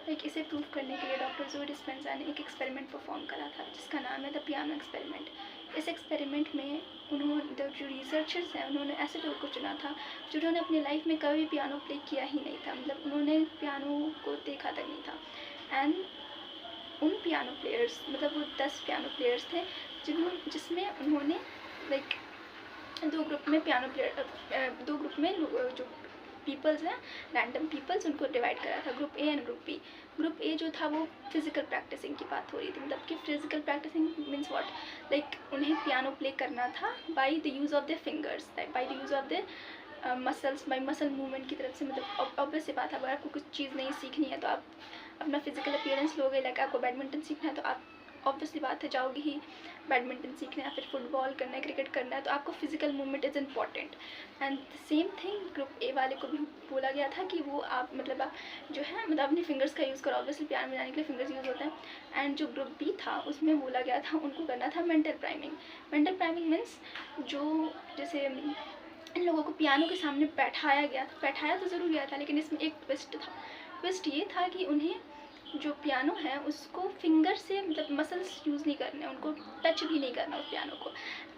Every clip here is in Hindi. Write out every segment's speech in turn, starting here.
लाइक इसे प्रूव करने के लिए डॉक्टर जोए डिस्पेंजा ने एक एक्सपेरिमेंट परफॉर्म करा था जिसका नाम है द पियानो एक्सपेरिमेंट। इस एक्सपेरिमेंट में उन्होंने जो रिसर्चर्स हैं उन्होंने ऐसे लोगों को चुना था जिन्होंने अपनी लाइफ में कभी पियानो प्ले किया ही नहीं था, मतलब उन्होंने पियानो को देखा तक नहीं था। एंड उन पियानो प्लेयर्स, मतलब वो 10 पियानो प्लेयर्स थे जिसमें उन्होंने लाइक दो ग्रुप में जो पीपल्स हैं, रैंडम पीपल्स, उनको डिवाइड करा था, group A and group B. Group A जो था वो फिजिकल प्रैक्टिसिंग की बात हो रही थी, मतलब कि physical practising means what, like उन्हें पियानो प्ले करना था by the use of the fingers, by the use of the muscles, by muscle movement की तरफ से। मतलब ऑब्वियस सी बात है, अगर आपको कुछ चीज़ नहीं सीखनी है तो आप अपना फिजिकल अपीयरेंस लोगे। लाइक आपको बैडमिंटन सीखना है तो आप ऑब्वियसली बात है जाओगे ही बैडमिंटन सीखना है, फिर फुटबॉल करना है, क्रिकेट करना है, तो आपको physical movement is important. And the same thing group A वाले को भी बोला गया था कि वो आप मतलब आप जो है मतलब अपनी फिंगर्स का यूज़ करो, ऑब्वियसली पियानो बजाने के लिए फिंगर्स यूज़ होता है। एंड जो ग्रुप बी था उसमें बोला गया था उनको करना था mental priming. Mental priming means जो जैसे इन लोगों को पियानो के सामने बैठाया गया था, बैठाया तो ज़रूर गया था लेकिन इसमें एक ट्विस्ट था। ट्विस्ट ये था कि उन्हें जो पियानो है उसको फिंगर से मतलब मसल्स यूज़ नहीं करने, उनको टच भी नहीं करना उस पियानो को।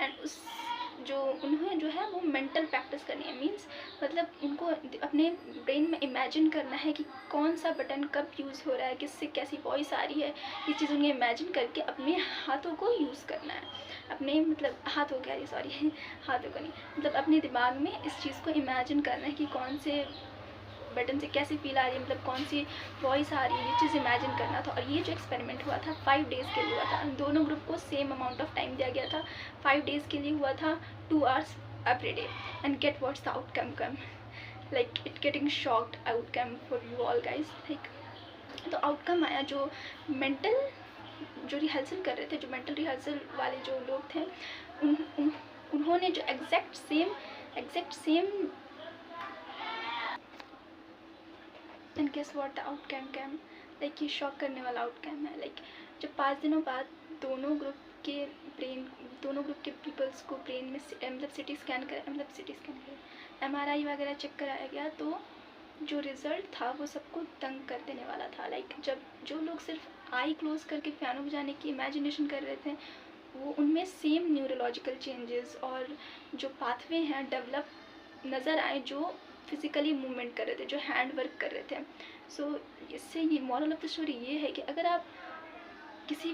एंड उस जो उन्हें जो है वो मेंटल प्रैक्टिस करनी है, मीन्स मतलब उनको अपने ब्रेन में इमेजिन करना है कि कौन सा बटन कब यूज़ हो रहा है, किससे कैसी वॉइस आ रही है, ये चीज़ उन्हें इमेजिन करके अपने हाथों को यूज़ करना है, अपने मतलब हाथों कह रही सॉरी हाथों को नहीं, मतलब अपने दिमाग में इस चीज़ को इमेजिन करना है कि कौन से बटन से कैसी फील आ रही है, मतलब कौन सी वॉइस आ रही है, ये चीज़ इमेजिन करना था। और ये जो एक्सपेरिमेंट हुआ था 5 डेज़ के लिए हुआ था। दोनों ग्रुप को सेम अमाउंट ऑफ टाइम दिया गया था, 5 डेज़ के लिए हुआ था, 2 hours every day. And get what's the outcome come, like it getting shocked outcome for you all guys. Like तो आउटकम आया, जो मेंटल जो रिहर्सल कर रहे थे, जो मेंटल रिहर्सल वाले जो लोग थे उन्होंने जो exact same and guess what the outcome came, like ये शॉक करने वाला आउटकम है। लाइक जब 5 दिनों बाद दोनों ग्रुप के पीपल्स को ब्रेन में मतलब सिटी स्कैन MRI वगैरह चेक कराया गया, तो जो रिज़ल्ट था वो सबको तंग कर देने वाला था। लाइक जब जो लोग सिर्फ आई क्लोज करके पियानो बजाने की इमेजिनेशन कर रहे थे, वो उनमें सेम न्यूरोलॉजिकल चेंजेस और जो पाथवे हैं डेवलप नज़र आए जो फिज़िकली मूवमेंट कर रहे थे, जो हैंड वर्क कर रहे थे। सो इससे ये मॉरल ऑफ द स्टोरी ये है कि अगर आप किसी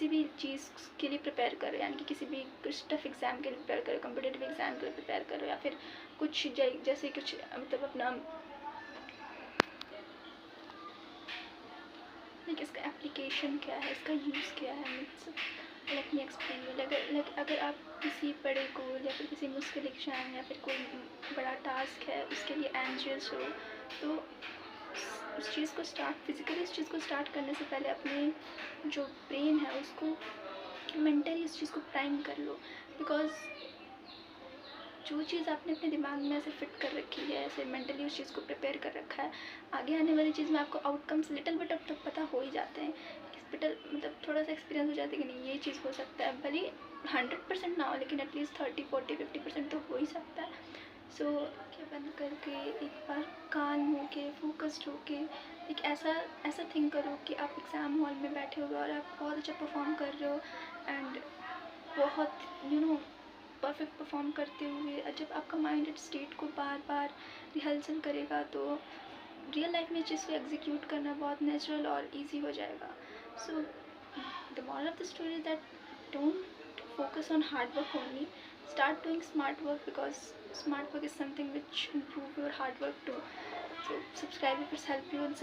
भी चीज़ के लिए प्रिपेयर करो, यानी कि किसी भी कुछ टफ एग्ज़ाम के लिए प्रिपेयर करो, कम्पिटेटिव एग्ज़ाम के लिए प्रिपेयर करो, या फिर कुछ जैसे कुछ मतलब अपना लाइक इसका एप्लीकेशन क्या है, इसका यूज़ क्या है, means let me explain you. Like अगर आप किसी बड़े गोल या फिर किसी मुश्किल एग्जाम या फिर कोई बड़ा टास्क है उसके लिए एंशियस हो, तो उस चीज़ को फिज़िकली उस चीज़ को स्टार्ट करने से पहले अपने जो ब्रेन है उसको मेंटली उस चीज़ को प्राइम कर लो। बिकॉज जो चीज़ आपने अपने दिमाग में ऐसे फिट कर रखी है, ऐसे मेंटली उस चीज़ को प्रिपेयर कर रखा है, आगे आने वाली चीज़ में आपको आउटकम्स लिटिल बिट अब तक पता हो ही जाते हैं, मतलब थोड़ा सा एक्सपीरियंस हो जाता है कि नहीं ये चीज़ हो सकता है, भले 100% ना हो लेकिन एटलीस्ट 30-40-50% तो हो ही सकता है। सो आँखें बंद करके एक बार काल्म होके फोकस्ड होके एक ऐसा थिंक करो कि आप एग्ज़ाम हॉल में बैठे हुए और आप बहुत अच्छा परफॉर्म कर रहे हो, एंड बहुत परफेक्ट परफॉर्म करते हुए जब आपका माइंड स्टेट को बार बार रिहर्सल करेगा तो रियल लाइफ में चीज़ को एग्जीक्यूट करना बहुत नेचुरल और इजी हो जाएगा। So the moral of the story is that don't focus on hard work only, start doing smart work because smart work is something which improve your hard work too. So subscribe if it's helped you and